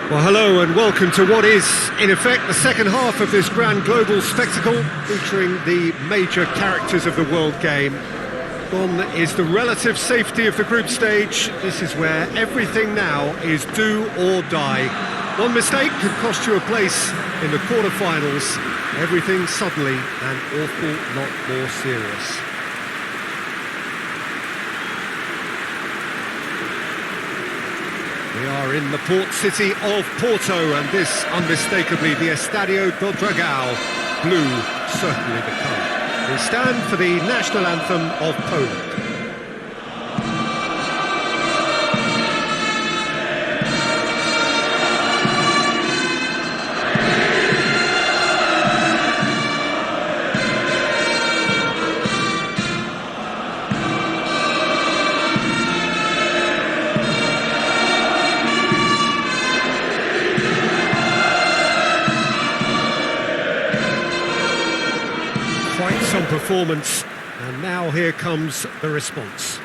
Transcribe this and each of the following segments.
Well, hello and welcome to what is, in effect, the second half of this grand global spectacle featuring the major characters of the world game. Gone is the relative safety of the group stage. This is where everything now is do or die. One mistake could cost you a place in the quarter-finals. Everything suddenly an awful lot more serious. We are in the port city of Porto, and this, unmistakably, the Estadio do Dragão. Blue, certainly the colour. We stand for the national anthem of Poland. Quite some performance, and now here comes the response.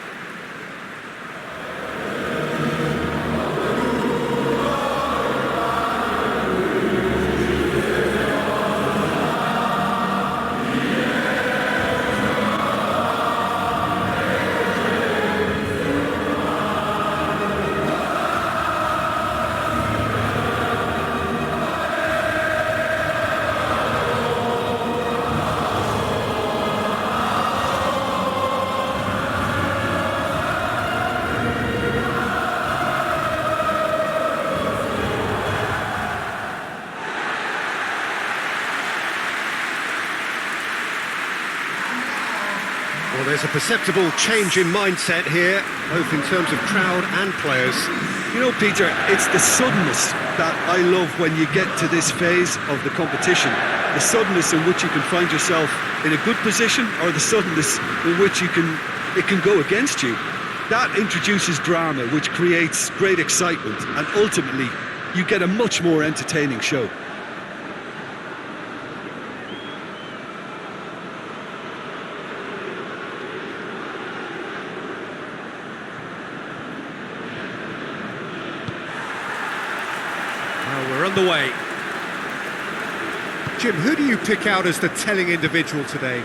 Well, there's a perceptible change in mindset here, both in terms of crowd and players. You know, Peter, it's the suddenness that I love when you get to this phase of the competition. The suddenness in which you can find yourself in a good position, or the suddenness in which it can go against you. That introduces drama, which creates great excitement, and ultimately you get a much more entertaining show. We're underway. Jim, who do you pick out as the telling individual today?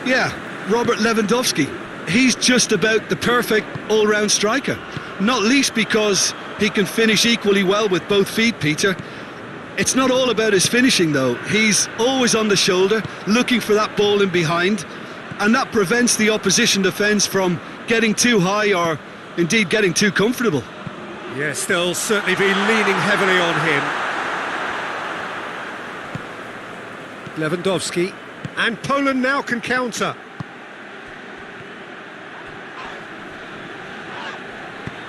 Yeah, Robert Lewandowski. He's just about the perfect all-round striker. Not least because he can finish equally well with both feet, Peter. It's not all about his finishing, though. He's always on the shoulder, looking for that ball in behind, and that prevents the opposition defence from getting too high or indeed getting too comfortable. Yes, they'll certainly be leaning heavily on him. Lewandowski, and Poland now can counter.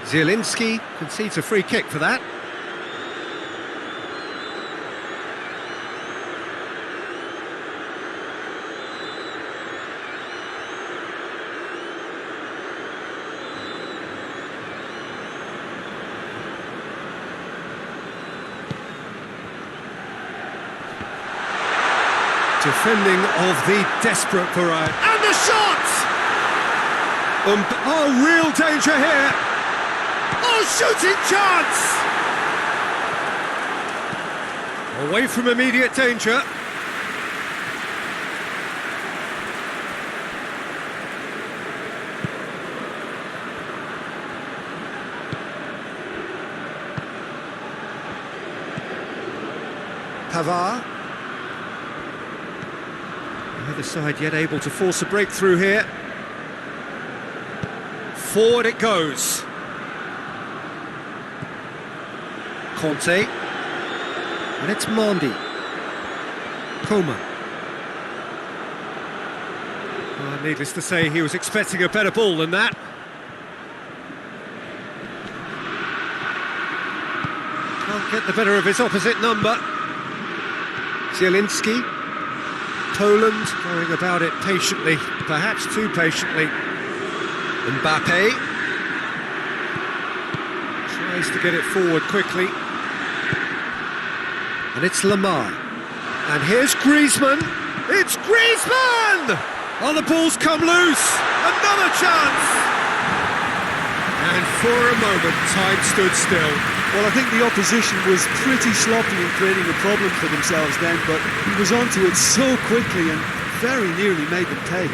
Zielinski concedes a free kick for that. Defending of the desperate variety. And the shot! Oh, real danger here! Oh, shooting chance! Away from immediate danger. Pavard. Neither side yet able to force a breakthrough here. Forward it goes. Conte. And it's Mondi. Coman. Well, needless to say, he was expecting a better ball than that. Can't get the better of his opposite number. Zielinski. Poland going about it patiently, perhaps too patiently. Mbappe tries to get it forward quickly. And it's Lamar. And here's Griezmann. It's Griezmann! Oh, the ball's come loose. Another chance. And For a moment, time stood still. Well, I think the opposition was pretty sloppy in creating a problem for themselves then, but he was onto it so quickly and very nearly made them pay.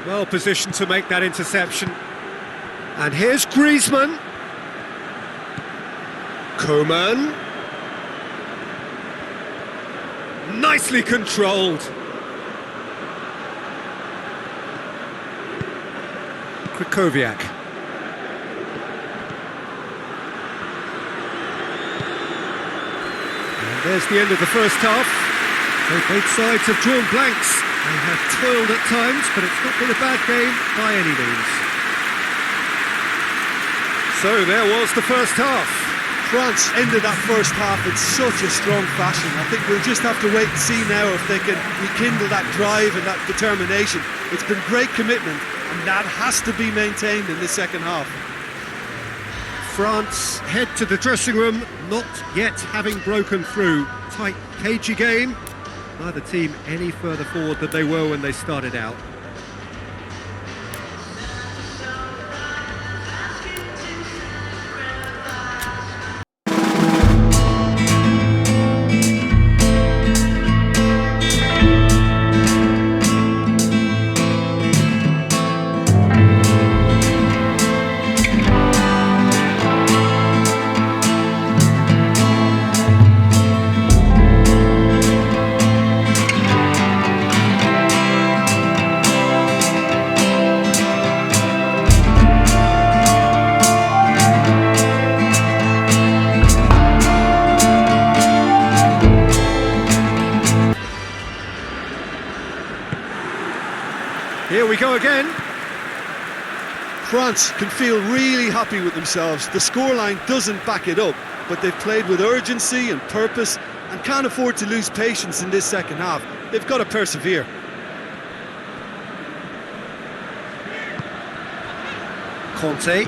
Well positioned to make that interception. And here's Griezmann. Coman. Nicely controlled. Krychowiak. And there's the end of the first half. So both sides have drawn blanks. They have toiled at times, but it's not been a bad game by any means. So there was the first half. France ended that first half in such a strong fashion. I think we'll just have to wait and see now if they can rekindle that drive and that determination. It's been great commitment, and that has to be maintained in the second half. France head to the dressing room, not yet having broken through. Tight, cagey game. Neither team any further forward than they were when they started out. Here we go again. France can feel really happy with themselves. The scoreline doesn't back it up, but they've played with urgency and purpose and can't afford to lose patience in this second half. They've got to persevere. Conte.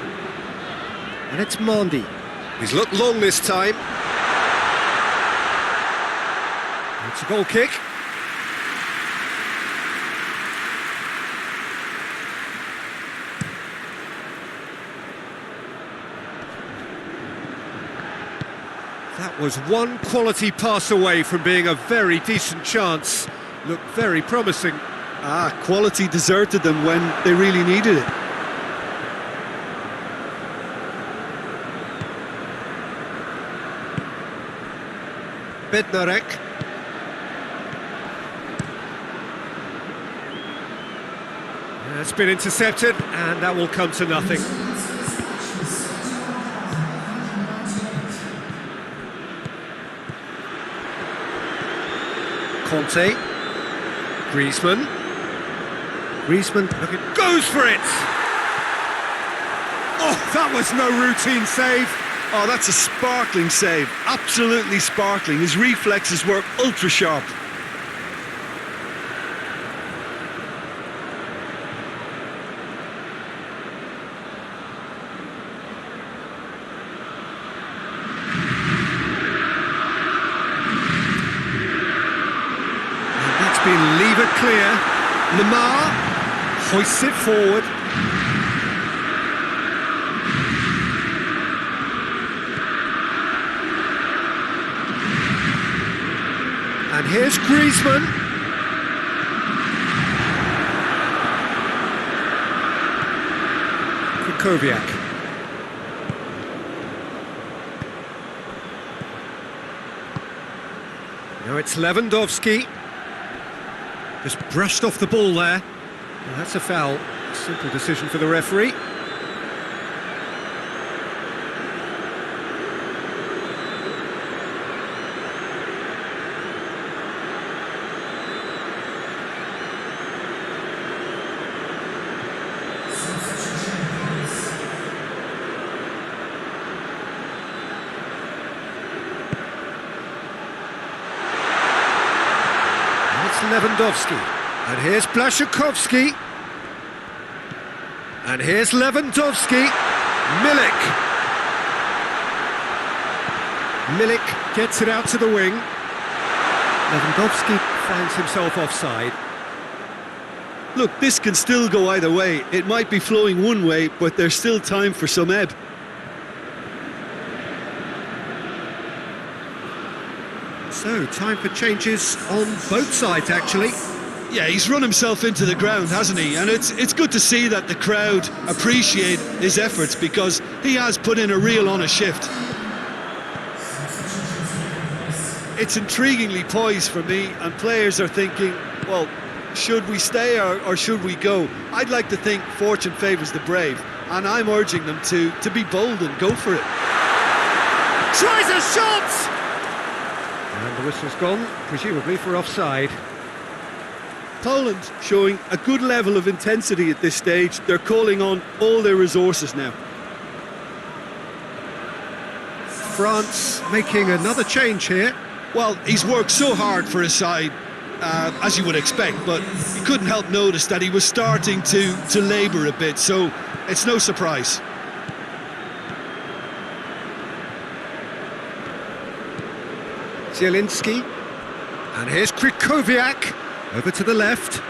And it's Mandy. He's looked long this time. It's a goal kick. That was one quality pass away from being a very decent chance. Looked very promising. Quality deserted them when they really needed it. Bednarek. It's been intercepted, and that will come to nothing. Conte. Griezmann. Griezmann goes for it! Oh, that was no routine save. Oh, that's a sparkling save. Absolutely sparkling. His reflexes were ultra sharp. Been levered clear. Lemar hoists it forward. And here's Griezmann. Krychowiak. Now it's Lewandowski. Just brushed off the ball there. Well, that's a foul. Simple decision for the referee. Lewandowski, and here's Blaszczykowski, and here's Lewandowski. Milik Gets it out to the wing. Lewandowski finds himself offside. Look, this can still go either way. It might be flowing one way, but there's still time for some ebb. So, time for changes on both sides, actually. Yeah, he's run himself into the ground, hasn't he? And it's good to see that the crowd appreciate his efforts, because he has put in a real honest shift. It's intriguingly poised for me, and players are thinking, well, should we stay or should we go? I'd like to think fortune favours the brave, and I'm urging them to be bold and go for it. Tries a shot! And the whistle's gone, presumably for offside. Poland showing a good level of intensity at this stage. They're calling on all their resources now. France making another change here. Well, he's worked so hard for his side, as you would expect, but you couldn't help notice that he was starting to labour a bit, so it's no surprise. Zielinski, and here's Krychowiak, over to the left.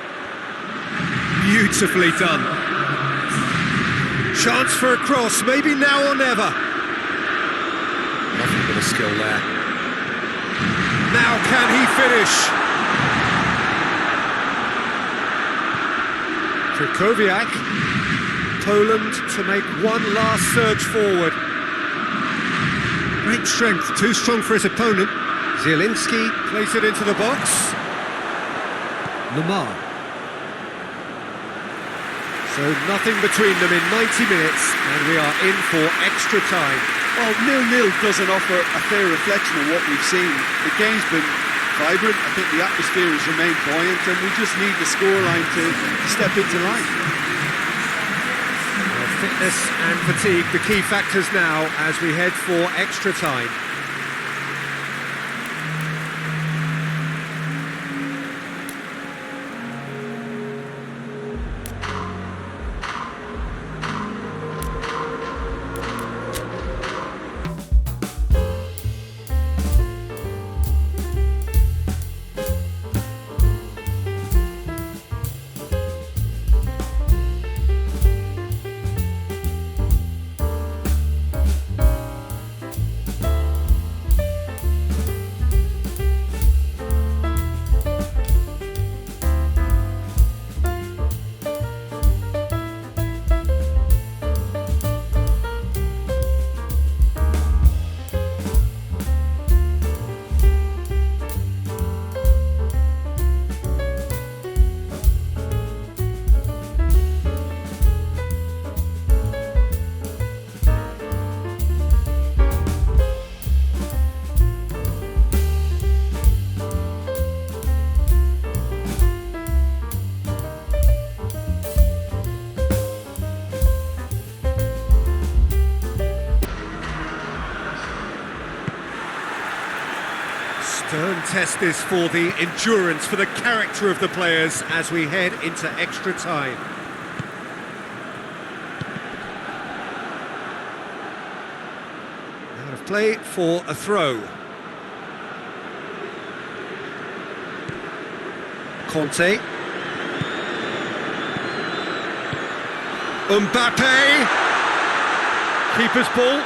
Beautifully done. Chance for a cross, maybe now or never. Nothing but a skill there. Now can he finish? Krychowiak, Poland to make one last surge forward. Great strength, too strong for his opponent. Zielinski plays it into the box. Lamar. So nothing between them in 90 minutes, and we are in for extra time. Well, 0-0 doesn't offer a fair reflection of what we've seen. The game's been vibrant. I think the atmosphere has remained buoyant, and we just need the scoreline to step into line. Well, fitness and fatigue, the key factors now as we head for extra time. Stern test this for the endurance, for the character of the players as we head into extra time. Out of play for a throw. Conte. Mbappe. Keeper's ball.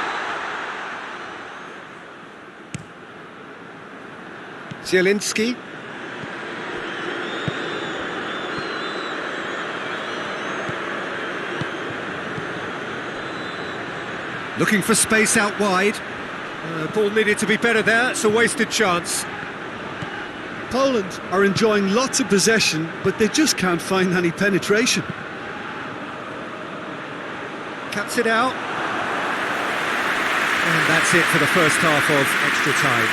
Zielinski. Looking for space out wide. Ball needed to be better there, it's a wasted chance. Poland are enjoying lots of possession, but they just can't find any penetration. Cuts it out. And that's it for the first half of extra time.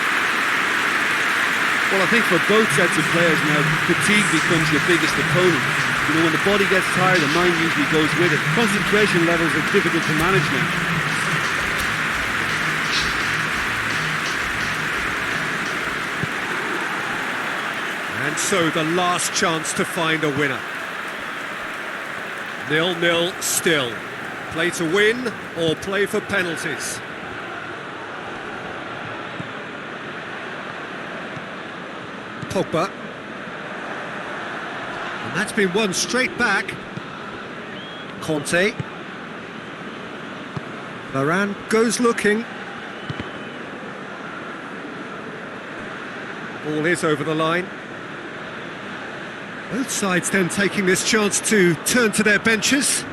Well, I think for both sets of players now, fatigue becomes your biggest opponent. You know, when the body gets tired, the mind usually goes with it. Concentration levels are difficult to manage now. And so the last chance to find a winner. 0-0 still. Play to win or play for penalties. Pogba. And that's been won straight back. Conte. Varane goes looking. Ball is over the line. Both sides then taking this chance to turn to their benches.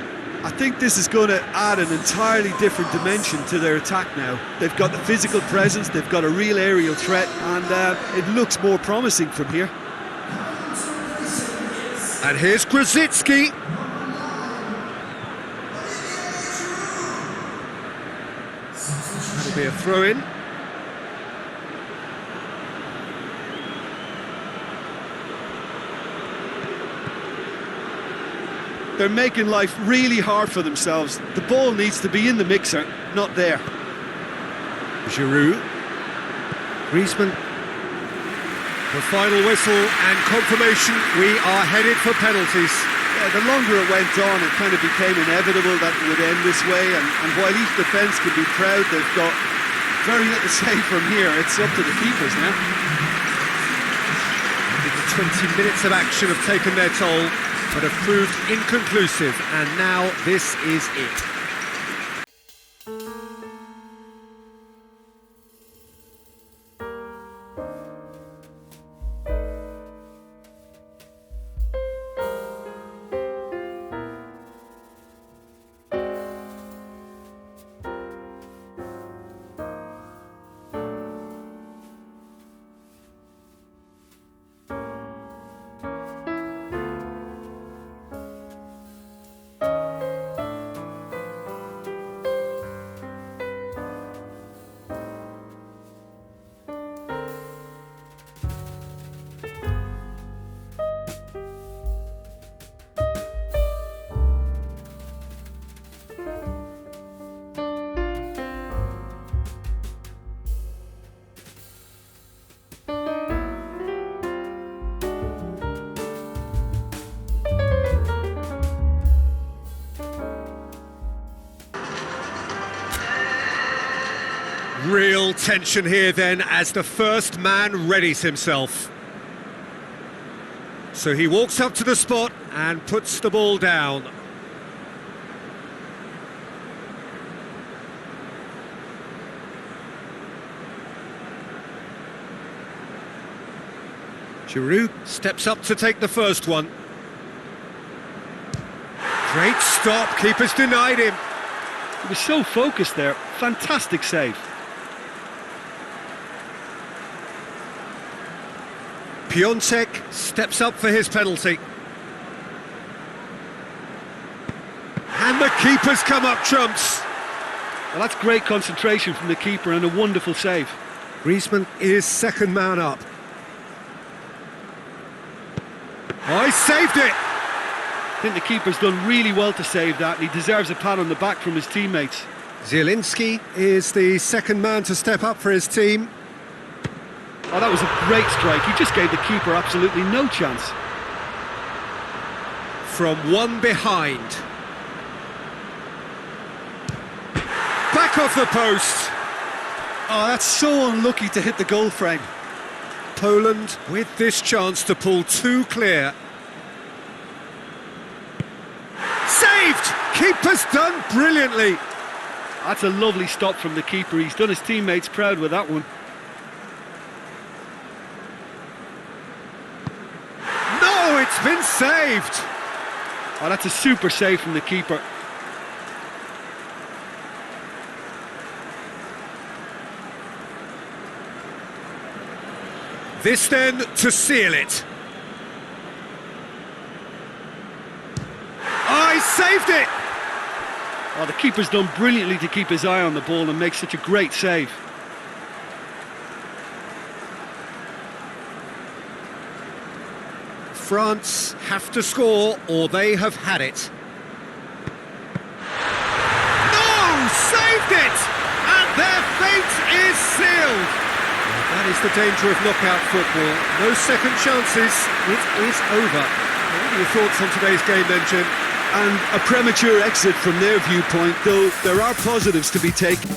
I think this is going to add an entirely different dimension to their attack now. They've got the physical presence, they've got a real aerial threat, and it looks more promising from here. And here's Grosicki. That'll be a throw-in. They're making life really hard for themselves. The ball needs to be in the mixer, not there. Giroud. Griezmann. The final whistle and confirmation, we are headed for penalties. Yeah, the longer it went on, it kind of became inevitable that it would end this way, and while each defence can be proud, they've got very little say from here. It's up to the keepers now. The 20 minutes of action have taken their toll, but have proved inconclusive, and now this is it. Real tension here then as the first man readies himself. So he walks up to the spot and puts the ball down. Giroud steps up to take the first one. Great stop, keeper's denied him. He was so focused there, fantastic save. Piontek steps up for his penalty. And the keeper's come up trumps. Well, that's great concentration from the keeper and a wonderful save. Griezmann is second man up. Oh, he saved it! I think the keeper's done really well to save that, and he deserves a pat on the back from his teammates. Zielinski is the second man to step up for his team. Oh, that was a great strike. He just gave the keeper absolutely no chance. From one behind. Back off the post. Oh, that's so unlucky to hit the goal frame. Poland with this chance to pull two clear. Saved! Keeper's done brilliantly. That's a lovely stop from the keeper. He's done his teammates proud with that one. No, it's been saved. Oh, that's a super save from the keeper. This then to seal it. Oh, he saved it! Oh, the keeper's done brilliantly to keep his eye on the ball and make such a great save. France have to score or they have had it. No! Saved it! And their fate is sealed! That is the danger of knockout football. No second chances. It is over. What are your thoughts on today's game then, Jim? And a premature exit from their viewpoint, though there are positives to be taken.